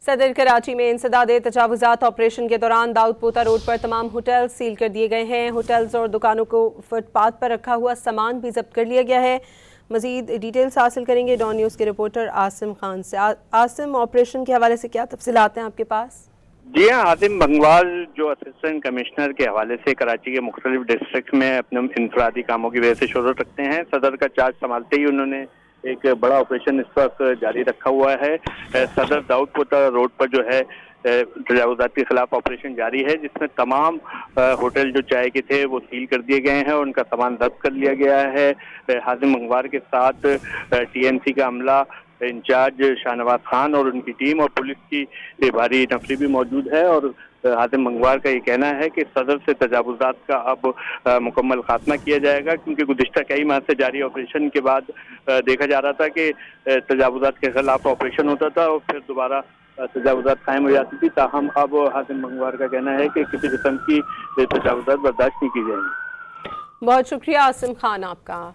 صدر کراچی میں انسداد تجاوزات آپریشن کے دوران داؤد پوتا روڈ پر تمام ہوٹل سیل کر دیے گئے ہیں۔ ہوٹلز اور دکانوں کو فٹ پاتھ پر رکھا ہوا سامان بھی ضبط کر لیا گیا ہے۔ مزید ڈیٹیلز حاصل کریں گے ڈان نیوز کے رپورٹر عاصم خان سے۔ عاصم، آپریشن کے حوالے سے کیا تفصیلات ہیں آپ کے پاس؟ جی ہاں، حاتم بنگوال جو اسسٹنٹ کمشنر کے حوالے سے کراچی کے مختلف ڈسٹرکٹ میں اپنے انفرادی کاموں کی وجہ سے شہرت رکھتے ہیں۔ صدر کا چارج سنبھالتے ہی انہوں نے ایک بڑا آپریشن اس وقت جاری رکھا ہوا ہے۔ صدر داؤد پوتا روڈ پر جو ہے تجاوزات کے خلاف آپریشن جاری ہے، جس میں تمام ہوٹل جو چائے کے تھے وہ سیل کر دیے گئے ہیں اور ان کا سامان ضبط کر لیا گیا ہے۔ حاتم بنگوال کے ساتھ ٹی این سی کا عملہ، انچارج شاہ نواز خان اور ان کی ٹیم اور پولیس کی بھاری نفری بھی موجود ہے، اور حاتم بنگوال کا یہ کہنا ہے کہ صدر سے تجاوزات کا اب مکمل خاتمہ کیا جائے گا، کیونکہ گزشتہ کئی ماہ سے جاری آپریشن کے بعد دیکھا جا رہا تھا کہ تجاوزات کے خلاف آپریشن ہوتا تھا اور پھر دوبارہ تجاوزات قائم ہو جاتی تھی۔ تاہم اب حاتم بنگوال کا کہنا ہے کہ کسی قسم کی تجاوزات برداشت نہیں کی جائیں گی۔ بہت شکریہ عاصم خان آپ کا۔